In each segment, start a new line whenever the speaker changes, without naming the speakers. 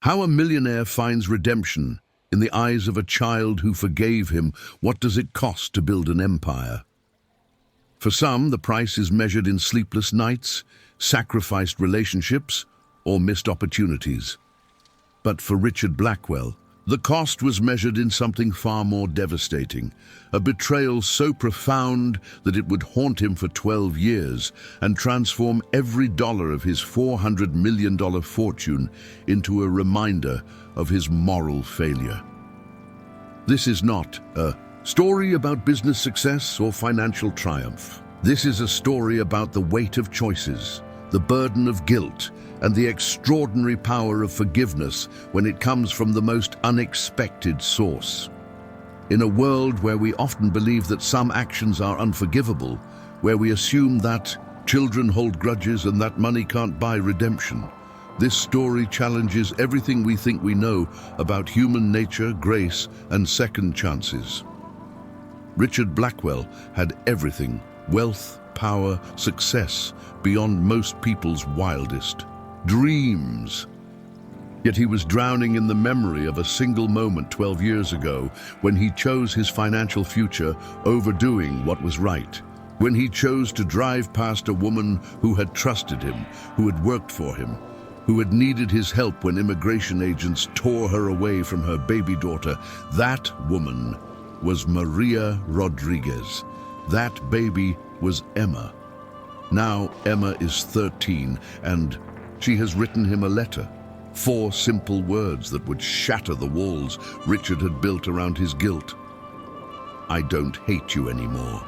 How a millionaire finds redemption in the eyes of a child who forgave him. What does it cost to build an empire? For some, the price is measured in sleepless nights, sacrificed relationships, or missed opportunities. But for Richard Blackwell, the cost was measured in something far more devastating, a betrayal so profound that it would haunt him for 12 years and transform every dollar of his $400 million fortune into a reminder of his moral failure. This is not a story about business success or financial triumph. This is a story about the weight of choices, the burden of guilt, and the extraordinary power of forgiveness when it comes from the most unexpected source. In a world where we often believe that some actions are unforgivable, where we assume that children hold grudges and that money can't buy redemption, this story challenges everything we think we know about human nature, grace, and second chances. Richard Blackwell had everything: wealth, power, success, beyond most people's wildest dreams. Yet he was drowning in the memory of a single moment 12 years ago when he chose his financial future over doing what was right. When he chose to drive past a woman who had trusted him, who had worked for him, who had needed his help when immigration agents tore her away from her baby daughter. That woman was Maria Rodriguez. That baby was Emma. Now Emma is 13, and she has written him a letter. 4 simple words that would shatter the walls Richard had built around his guilt. I don't hate you anymore.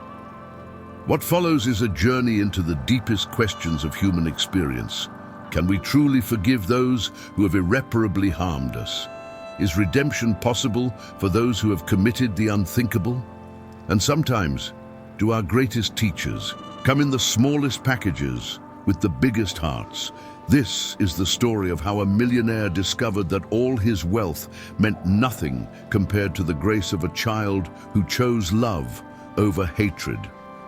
What follows is a journey into the deepest questions of human experience. Can we truly forgive those who have irreparably harmed us? Is redemption possible for those who have committed the unthinkable? And sometimes, do our greatest teachers come in the smallest packages with the biggest hearts? This is the story of how a millionaire discovered that all his wealth meant nothing compared to the grace of a child who chose love over hatred,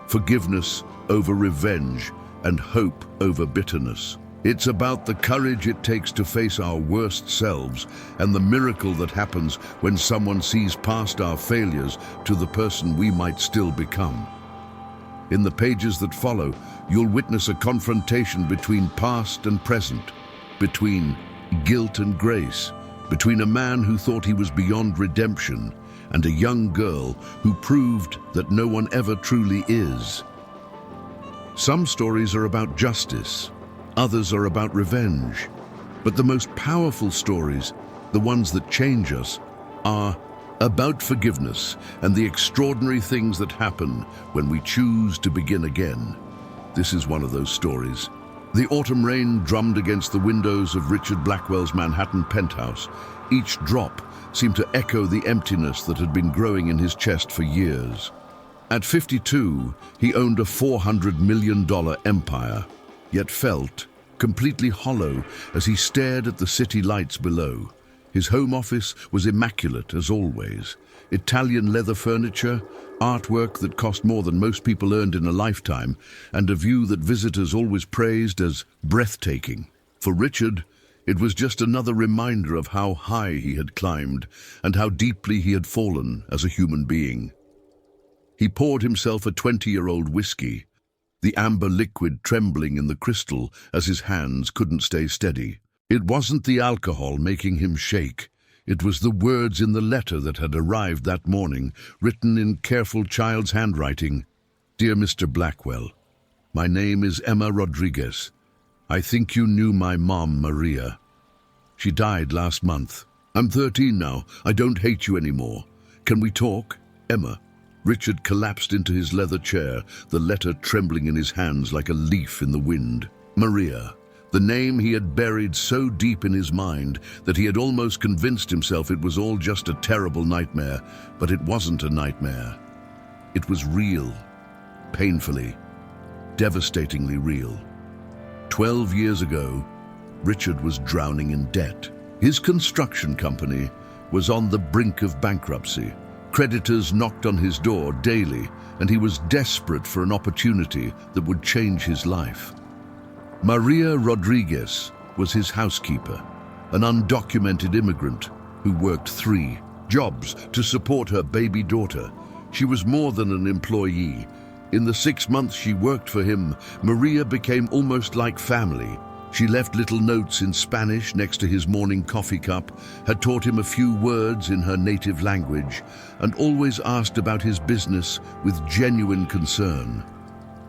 forgiveness over revenge, and hope over bitterness. It's about the courage it takes to face our worst selves and the miracle that happens when someone sees past our failures to the person we might still become. In the pages that follow, you'll witness a confrontation between past and present, between guilt and grace, between a man who thought he was beyond redemption and a young girl who proved that no one ever truly is. Some stories are about justice, others are about revenge, but the most powerful stories, the ones that change us, are about forgiveness and the extraordinary things that happen when we choose to begin again. This is one of those stories. The autumn rain drummed against the windows of Richard Blackwell's Manhattan penthouse. Each drop seemed to echo the emptiness that had been growing in his chest for years. At 52, he owned a $400 million empire, yet felt completely hollow as he stared at the city lights below. His home office was immaculate as always. Italian leather furniture, artwork that cost more than most people earned in a lifetime, and a view that visitors always praised as breathtaking. For Richard, it was just another reminder of how high he had climbed and how deeply he had fallen as a human being. He poured himself a 20-year-old whiskey, the amber liquid trembling in the crystal as his hands couldn't stay steady. It wasn't the alcohol making him shake. It was the words in the letter that had arrived that morning, written in careful child's handwriting. Dear Mr. Blackwell, my name is Emma Rodriguez. I think you knew my mom, Maria. She died last month. I'm 13 now. I don't hate you anymore. Can we talk? Emma. Richard collapsed into his leather chair, the letter trembling in his hands like a leaf in the wind. Maria. The name he had buried so deep in his mind that he had almost convinced himself it was all just a terrible nightmare, but it wasn't a nightmare. It was real, painfully, devastatingly real. 12 years ago, Richard was drowning in debt. His construction company was on the brink of bankruptcy. Creditors knocked on his door daily, and he was desperate for an opportunity that would change his life. Maria Rodriguez was his housekeeper. an undocumented immigrant who worked 3 jobs to support her baby daughter. She was more than an employee. In the 6 months she worked for him, Maria became almost like family. She left little notes in Spanish next to his morning coffee cup, had taught him a few words in her native language, and always asked about his business with genuine concern.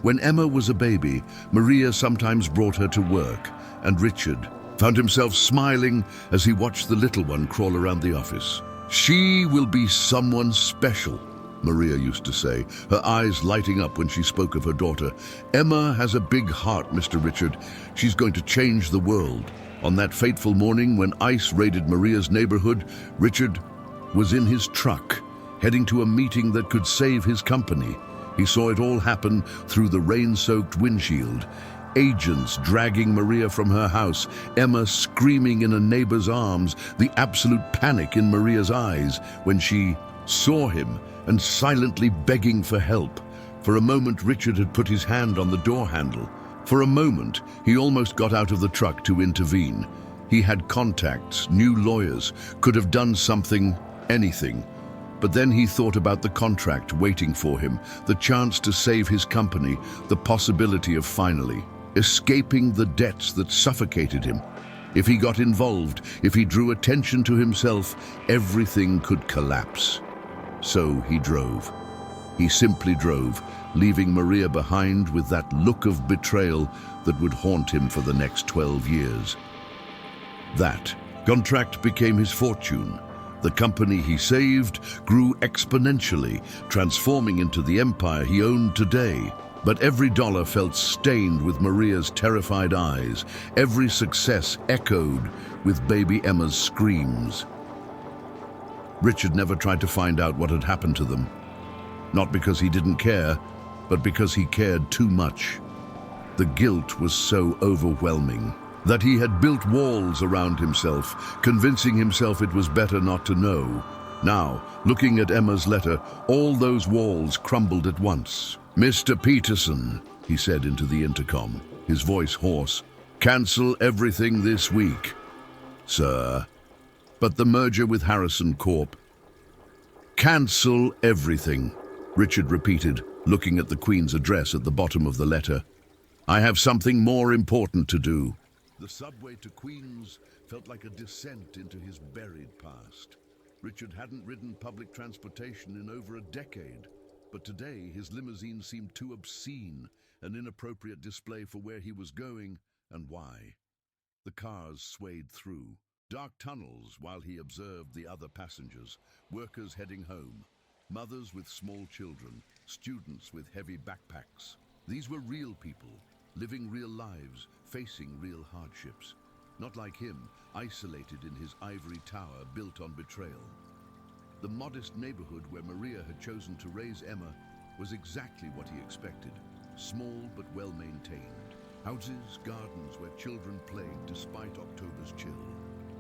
When Emma was a baby, Maria sometimes brought her to work, and Richard found himself smiling as he watched the little one crawl around the office. "She will be someone special," Maria used to say, her eyes lighting up when she spoke of her daughter. "Emma has a big heart, Mr. Richard. She's going to change the world." On that fateful morning when ICE raided Maria's neighborhood, Richard was in his truck, heading to a meeting that could save his company. He saw it all happen through the rain-soaked windshield. Agents dragging Maria from her house, Emma screaming in a neighbor's arms, the absolute panic in Maria's eyes when she saw him and silently begging for help. For a moment, Richard had put his hand on the door handle. For a moment, he almost got out of the truck to intervene. He had contacts, knew lawyers, could have done something, anything. But then he thought about the contract waiting for him, the chance to save his company, the possibility of finally escaping the debts that suffocated him. If he got involved, if he drew attention to himself, everything could collapse. So he drove. He simply drove, leaving Maria behind with that look of betrayal that would haunt him for the next 12 years. That contract became his fortune. The company he saved grew exponentially, transforming into the empire he owned today. But every dollar felt stained with Maria's terrified eyes. Every success echoed with baby Emma's screams. Richard never tried to find out what had happened to them. Not because he didn't care, but because he cared too much. The guilt was so overwhelming that he had built walls around himself, convincing himself it was better not to know. Now, looking at Emma's letter, all those walls crumbled at once. "Mr. Peterson," he said into the intercom, his voice hoarse, "cancel everything this week." "Sir?" "But the merger with Harrison Corp." "Cancel everything," Richard repeated, looking at the Queen's address at the bottom of the letter. "I have something more important to do." The subway to Queens felt like a descent into his buried past. Richard hadn't ridden public transportation in over a decade, but today his limousine seemed too obscene, an inappropriate display for where he was going and why. The cars swayed through dark tunnels while he observed the other passengers, workers heading home, mothers with small children, students with heavy backpacks. These were real people, living real lives, facing real hardships. Not like him, isolated in his ivory tower built on betrayal. The modest neighborhood where Maria had chosen to raise Emma was exactly what he expected. Small but well-maintained. Houses, gardens where children played despite October's chill.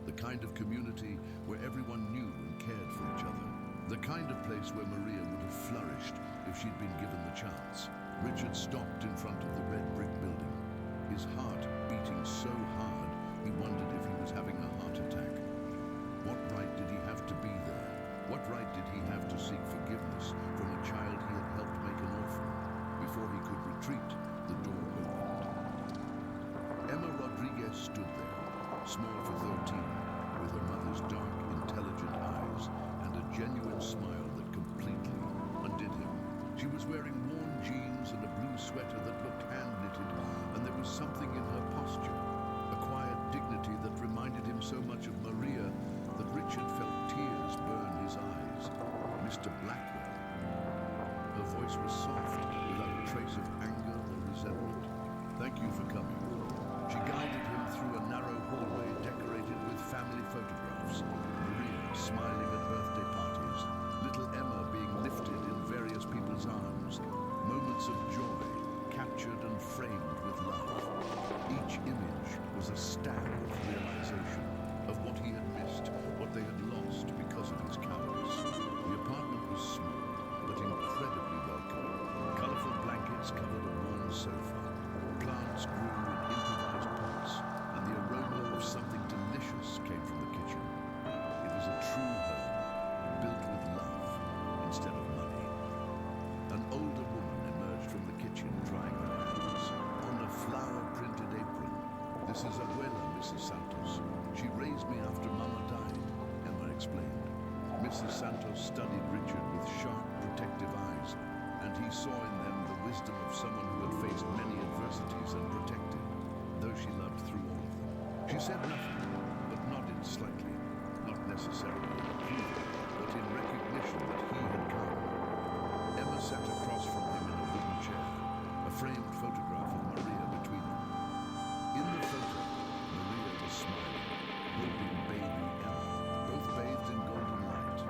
The kind of community where everyone knew and cared for each other. The kind of place where Maria would have flourished if she'd been given the chance. Richard stopped in front of the red brick building, his heart beating so hard he wondered if he was having a heart attack. What right did he have to be there? What right did he have to seek forgiveness from a child he had helped make an orphan? Before he could retreat, the door opened. Emma Rodriguez stood there, small for 13, with her mother's dark, intelligent eyes and a genuine smile that completely undid him. She was wearing worn jeans and a blue sweater that looked hand-knitted, and there was something in her posture, a quiet dignity that reminded him so much of Maria that Richard felt tears burn his eyes. "Mr. Blackwell." Her voice was soft, without a trace of anger or resentment. "Thank you for coming." She guided him through a narrow hallway decorated with family photographs, Maria smiling at birthday parties, little Emma being lifted in various people's arms, moments of joy captured and framed with love. Each image was a stab of realization of what he had missed, what they had lost because of his cowardice. The apartment was small, but incredibly welcoming. Colorful blankets covered a warm sofa. Plants grew in improvised pots, and the aroma studied Richard with sharp, protective eyes, and he saw in them the wisdom of someone who had faced many adversities and protected, though she loved through all of them. She said nothing, but nodded slightly, not necessarily in approval, but in recognition that he had come. Emma sat across from him in a wooden chair, a framed photograph of Maria between them. In the photo, Maria was smiling, holding baby Emma, both bathed in golden light.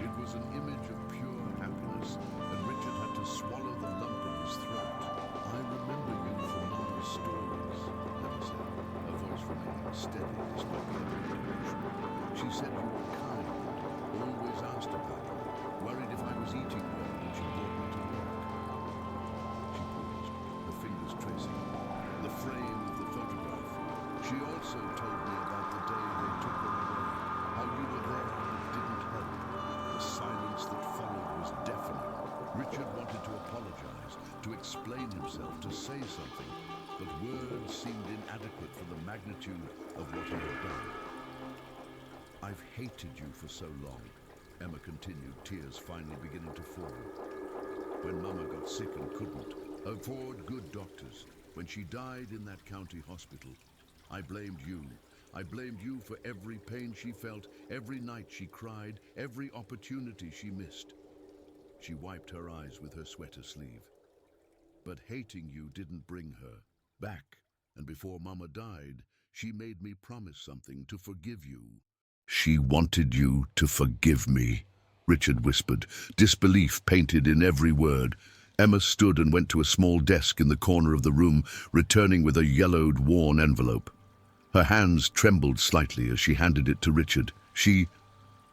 It was an image of pure happiness, and Richard had to swallow the lump in his throat. "I remember you from Mama's stories," Emma said, her voice remaining steady despite the evident emotion. "She said you were kind, always asked about me, worried if I was eating well when she brought me to work." She paused, her fingers tracing the frame of the photograph. "She also told me about the day they took her away, how you were there and it didn't help. The silence that followed was deafening." Richard wanted to apologize, to explain himself, to say something, but words seemed inadequate for the magnitude of what he had done. "I've hated you for so long," Emma continued, tears finally beginning to fall. "When Mama got sick and couldn't afford good doctors, when she died in that county hospital, I blamed you. I blamed you for every pain she felt, every night she cried, every opportunity she missed." She wiped her eyes with her sweater sleeve. "But hating you didn't bring her back, and before Mama died, she made me promise something, to forgive you." "She wanted you to forgive me," Richard whispered, disbelief painted in every word. Emma stood and went to a small desk in the corner of the room, returning with a yellowed, worn envelope. Her hands trembled slightly as she handed it to Richard. "She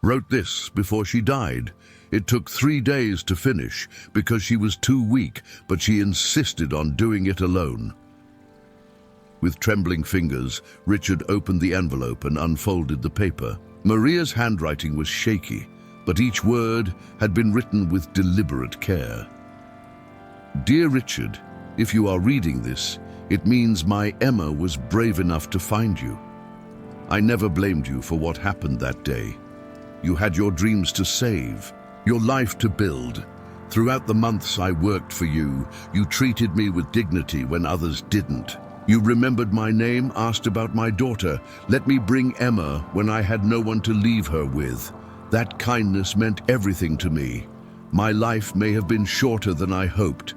wrote this before she died. It took 3 days to finish because she was too weak, but she insisted on doing it alone." With trembling fingers, Richard opened the envelope and unfolded the paper. Maria's handwriting was shaky, but each word had been written with deliberate care. "Dear Richard, if you are reading this, it means my Emma was brave enough to find you. I never blamed you for what happened that day. You had your dreams to save, your life to build. Throughout the months I worked for you, you treated me with dignity when others didn't. You remembered my name, asked about my daughter, let me bring Emma when I had no one to leave her with. That kindness meant everything to me. My life may have been shorter than I hoped,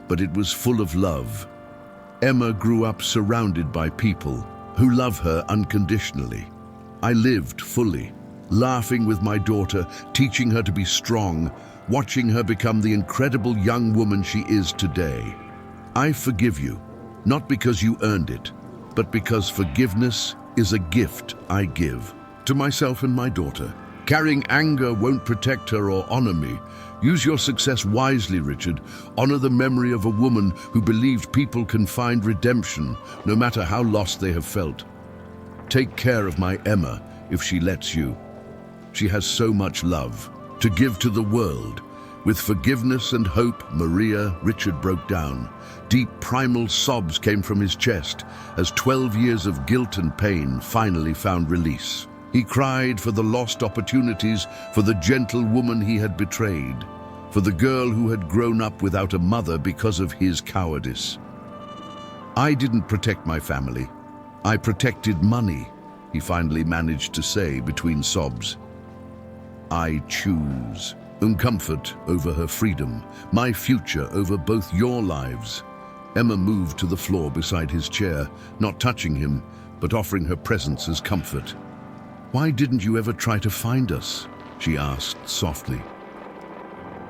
but it was full of love. Emma grew up surrounded by people who love her unconditionally. I lived fully, laughing with my daughter, teaching her to be strong, watching her become the incredible young woman she is today. I forgive you, not because you earned it, but because forgiveness is a gift I give to myself and my daughter. Carrying anger won't protect her or honor me. Use your success wisely, Richard. Honor the memory of a woman who believed people can find redemption, no matter how lost they have felt. Take care of my Emma if she lets you. She has so much love to give to the world. With forgiveness and hope, Richard broke down. Deep primal sobs came from his chest as 12 years of guilt and pain finally found release. He cried for the lost opportunities, for the gentle woman he had betrayed, for the girl who had grown up without a mother because of his cowardice. I didn't protect my family. I protected money, he finally managed to say between sobs. I choose comfort over her freedom, my future over both your lives. Emma moved to the floor beside his chair, not touching him, but offering her presence as comfort. Why didn't you ever try to find us? She asked softly.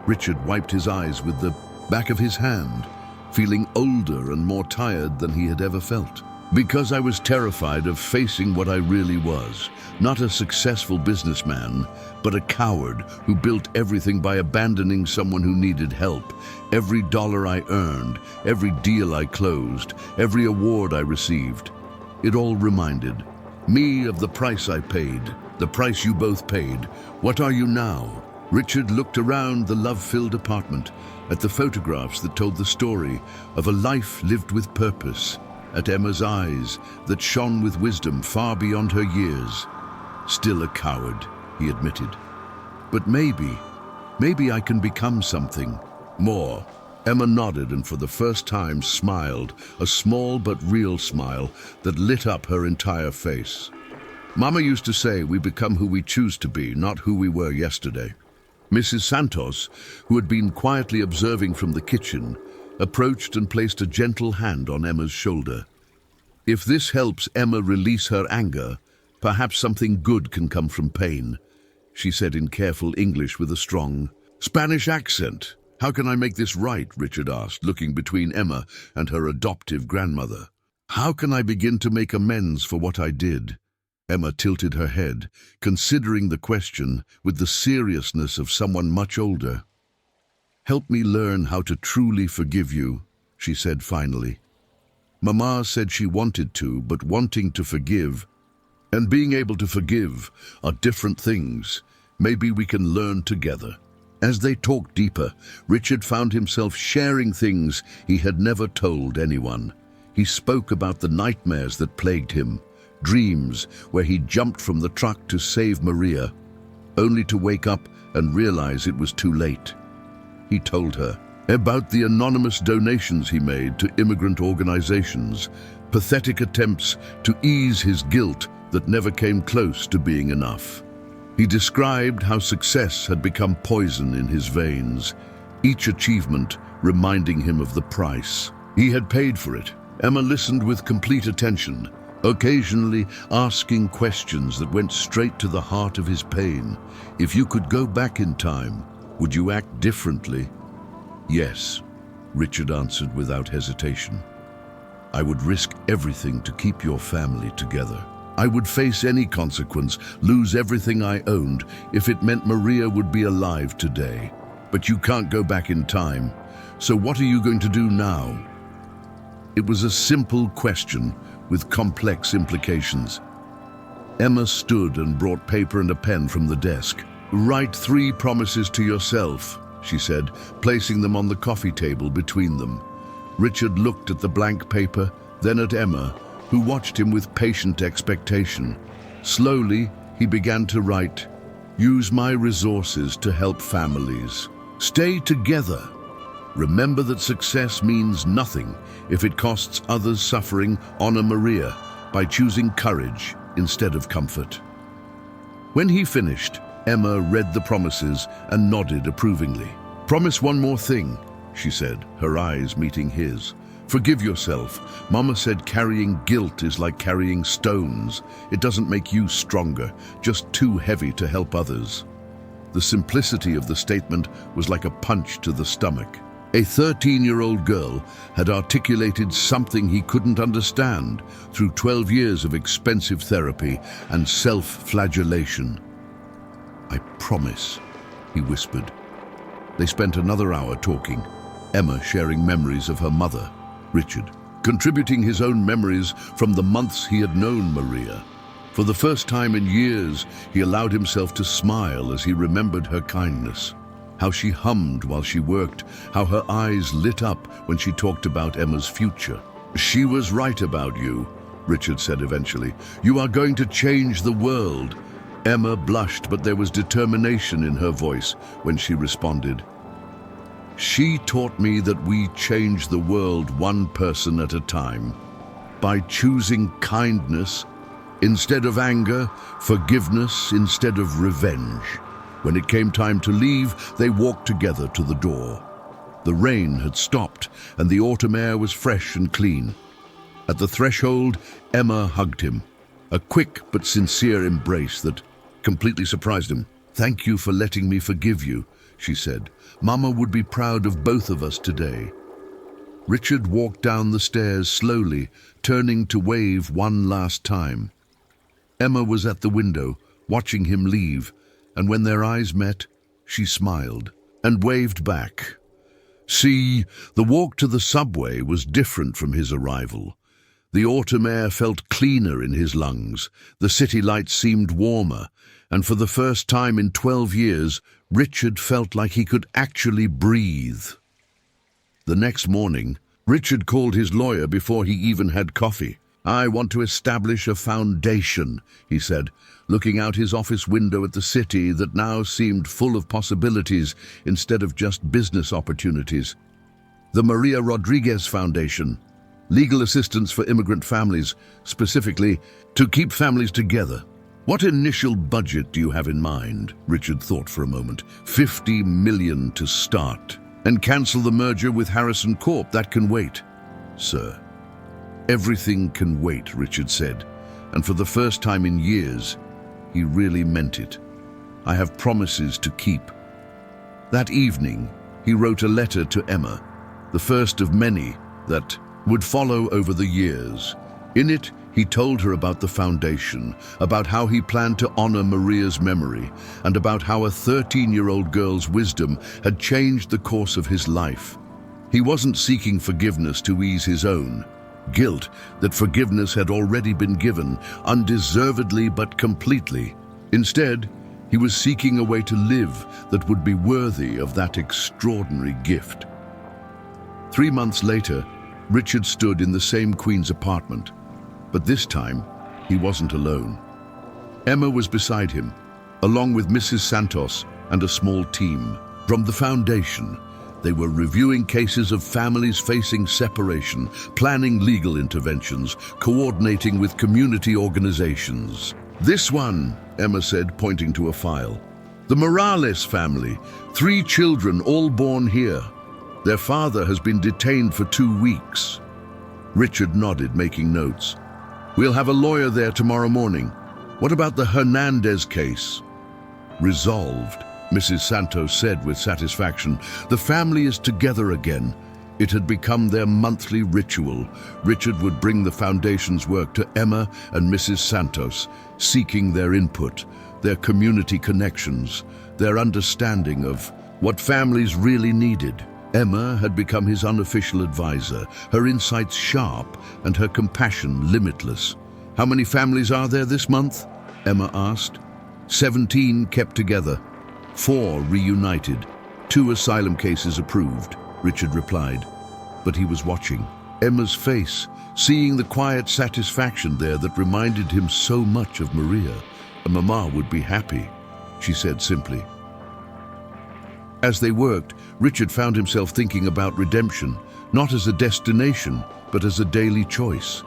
Richard wiped his eyes with the back of his hand, feeling older and more tired than he had ever felt. Because I was terrified of facing what I really was, not a successful businessman, but a coward who built everything by abandoning someone who needed help. Every dollar I earned, every deal I closed, every award I received, it all reminded me of the price I paid, the price you both paid. What are you now? Richard looked around the love-filled apartment, at the photographs that told the story of a life lived with purpose, at Emma's eyes that shone with wisdom far beyond her years. Still a coward, he admitted. But maybe Maybe I can become something more. Emma nodded and for the first time smiled, a small but real smile that lit up her entire face. Mama used to say we become who we choose to be, not who we were yesterday. Mrs. Santos, who had been quietly observing from the kitchen, approached and placed a gentle hand on Emma's shoulder. If this helps Emma release her anger, perhaps something good can come from pain, she said in careful English with a strong Spanish accent. How can I make this right? Richard asked, looking between Emma and her adoptive grandmother. How can I begin to make amends for what I did? Emma tilted her head, considering the question with the seriousness of someone much older. Help me learn how to truly forgive you, she said finally. Mama said she wanted to, but wanting to forgive and being able to forgive are different things. Maybe we can learn together. As they talked deeper, Richard found himself sharing things he had never told anyone. He spoke about the nightmares that plagued him, dreams where he jumped from the truck to save Maria, only to wake up and realize it was too late. He told her about the anonymous donations he made to immigrant organizations, pathetic attempts to ease his guilt that never came close to being enough. He described how success had become poison in his veins, each achievement reminding him of the price he had paid for it. Emma listened with complete attention, occasionally asking questions that went straight to the heart of his pain. If you could go back in time, would you act differently? Yes, Richard answered without hesitation. I would risk everything to keep your family together. I would face any consequence, lose everything I owned, if it meant Maria would be alive today. But you can't go back in time. So what are you going to do now? It was a simple question with complex implications. Emma stood and brought paper and a pen from the desk. Write 3 promises to yourself, she said, placing them on the coffee table between them. Richard looked at the blank paper, then at Emma, who watched him with patient expectation. Slowly, he began to write, use my resources to help families. Stay together. Remember that success means nothing if it costs others suffering. Honor Maria by choosing courage instead of comfort. When he finished, Emma read the promises and nodded approvingly. Promise one more thing, she said, her eyes meeting his. Forgive yourself. Mama said carrying guilt is like carrying stones. It doesn't make you stronger, just too heavy to help others. The simplicity of the statement was like a punch to the stomach. A 13-year-old girl had articulated something he couldn't understand through 12 years of expensive therapy and self-flagellation. I promise, he whispered. They spent another hour talking, Emma sharing memories of her mother, Richard contributing his own memories from the months he had known Maria. For the first time in years, he allowed himself to smile as he remembered her kindness, how she hummed while she worked, how her eyes lit up when she talked about Emma's future. She was right about you, Richard said eventually. You are going to change the world. Emma blushed, but there was determination in her voice when she responded. She taught me that we change the world one person at a time, by choosing kindness instead of anger, forgiveness instead of revenge. When it came time to leave, they walked together to the door. The rain had stopped, and the autumn air was fresh and clean. At the threshold, Emma hugged him, a quick but sincere embrace that completely surprised him. Thank you for letting me forgive you, she said. Mama would be proud of both of us today. Richard walked down the stairs slowly, turning to wave one last time. Emma was at the window, watching him leave, and when their eyes met, she smiled and waved back. See, the walk to the subway was different from his arrival. The autumn air felt cleaner in his lungs, the city lights seemed warmer, and for the first time in 12 years, Richard felt like he could actually breathe. The next morning, Richard called his lawyer before he even had coffee. I want to establish a foundation, he said, looking out his office window at the city that now seemed full of possibilities instead of just business opportunities. The Maria Rodriguez Foundation, legal assistance for immigrant families, specifically to keep families together. What initial budget do you have in mind? Richard thought for a moment. 50 million to start. And cancel the merger with Harrison Corp. That can wait. Sir. Everything can wait, Richard said. And for the first time in years, he really meant it. I have promises to keep. That evening, he wrote a letter to Emma, the first of many that would follow over the years. In it, he told her about the foundation, about how he planned to honor Maria's memory, and about how a 13-year-old girl's wisdom had changed the course of his life. He wasn't seeking forgiveness to ease his own guilt, that forgiveness had already been given, undeservedly but completely. Instead, he was seeking a way to live that would be worthy of that extraordinary gift. 3 months later, Richard stood in the same Queen's apartment. But this time, he wasn't alone. Emma was beside him, along with Mrs. Santos and a small team. From the foundation, they were reviewing cases of families facing separation, planning legal interventions, coordinating with community organizations. This one, Emma said, pointing to a file. The Morales family, 3 children all born here. Their father has been detained for 2 weeks. Richard nodded, making notes. We'll have a lawyer there tomorrow morning. What about the Hernandez case? Resolved, Mrs. Santos said with satisfaction. The family is together again. It had become their monthly ritual. Richard would bring the foundation's work to Emma and Mrs. Santos, seeking their input, their community connections, their understanding of what families really needed. Emma had become his unofficial advisor, her insights sharp and her compassion limitless. How many families are there this month? Emma asked. 17 kept together, 4 reunited, 2 asylum cases approved, Richard replied. But he was watching Emma's face, seeing the quiet satisfaction there that reminded him so much of Maria. A mama would be happy, she said simply. As they worked, Richard found himself thinking about redemption, not as a destination, but as a daily choice.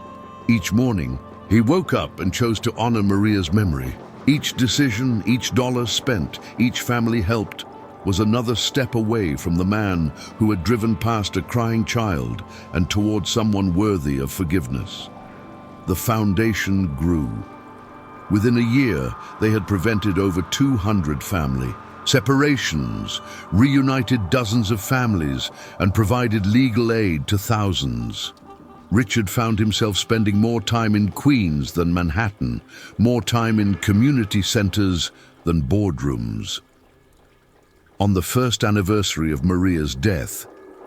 Each morning, he woke up and chose to honor Maria's memory. Each decision, each dollar spent, each family helped, was another step away from the man who had driven past a crying child and toward someone worthy of forgiveness. The foundation grew. Within a year, they had prevented over 200 family separations, reunited dozens of families, and provided legal aid to thousands. Richard found himself spending more time in Queens than Manhattan, more time in community centers than boardrooms. On the first anniversary of Maria's death,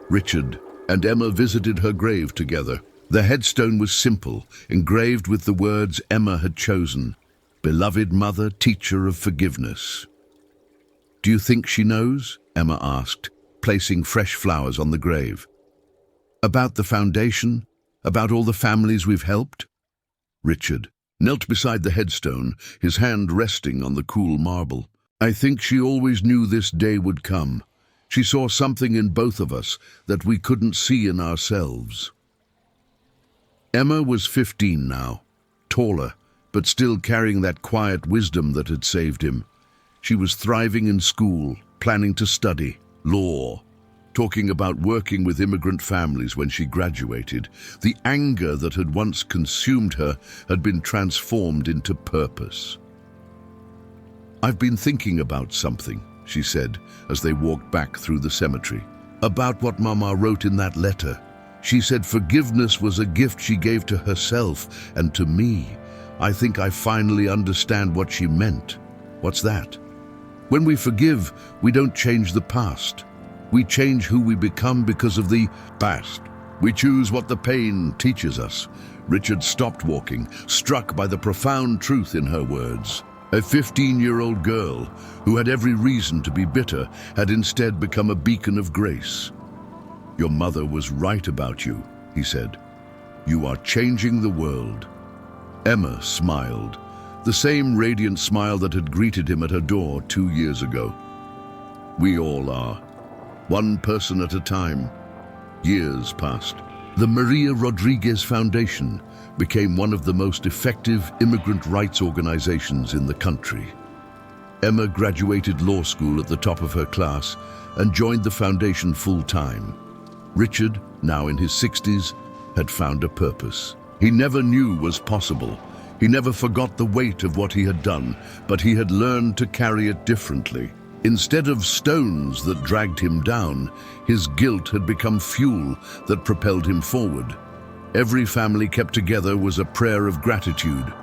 Richard and Emma visited her grave together. The headstone was simple, engraved with the words Emma had chosen, "Beloved mother, teacher of forgiveness." Do you think she knows? Emma asked, placing fresh flowers on the grave. About the foundation? About all the families we've helped? Richard knelt beside the headstone, his hand resting on the cool marble. I think she always knew this day would come. She saw something in both of us that we couldn't see in ourselves. Emma was 15 now, taller, but still carrying that quiet wisdom that had saved him. She was thriving in school, planning to study law, talking about working with immigrant families when she graduated. The anger that had once consumed her had been transformed into purpose. I've been thinking about something, she said, as they walked back through the cemetery. About what Mama wrote in that letter. She said forgiveness was a gift she gave to herself and to me. I think I finally understand what she meant. What's that? When we forgive, we don't change the past. We change who we become because of the past. We choose what the pain teaches us. Richard stopped walking, struck by the profound truth in her words. A 15-year-old girl, who had every reason to be bitter, had instead become a beacon of grace. Your mother was right about you, he said. You are changing the world. Emma smiled. the same radiant smile that had greeted him at her door 2 years ago. We all are, one person at a time. Years passed. The Maria Rodriguez Foundation became one of the most effective immigrant rights organizations in the country. Emma graduated law school at the top of her class and joined the foundation full-time. Richard, now in his 60s, had found a purpose he never knew was possible. He never forgot the weight of what he had done, but he had learned to carry it differently. Instead of stones that dragged him down, his guilt had become fuel that propelled him forward. Every family kept together was a prayer of gratitude.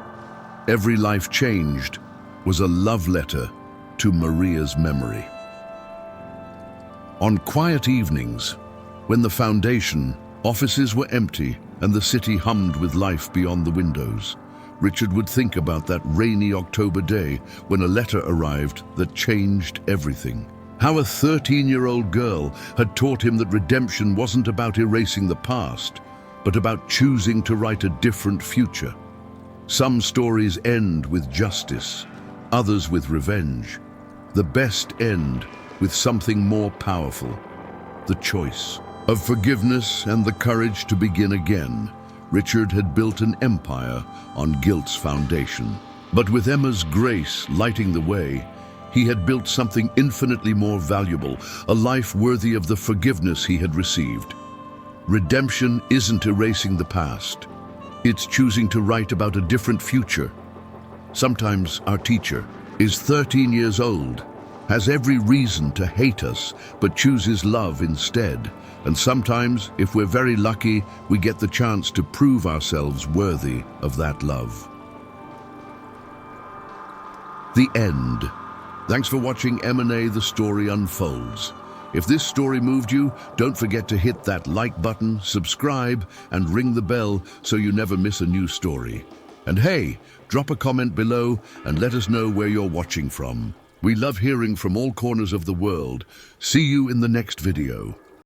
Every life changed was a love letter to Maria's memory. On quiet evenings, when the foundation offices were empty and the city hummed with life beyond the windows, Richard would think about that rainy October day when a letter arrived that changed everything. How a 13-year-old girl had taught him that redemption wasn't about erasing the past, but about choosing to write a different future. Some stories end with justice, others with revenge. The best end with something more powerful, the choice of forgiveness and the courage to begin again. Richard had built an empire on guilt's foundation. But with Emma's grace lighting the way, he had built something infinitely more valuable, a life worthy of the forgiveness he had received. Redemption isn't erasing the past. It's choosing to write about a different future. Sometimes our teacher is 13 years old, has every reason to hate us, but chooses love instead. And sometimes, if we're very lucky, we get the chance to prove ourselves worthy of that love. The end. Thanks for watching M&A The Story Unfolds. If this story moved you, don't forget to hit that like button, subscribe, and ring the bell so you never miss a new story. And hey, drop a comment below and let us know where you're watching from. We love hearing from all corners of the world. See you in the next video.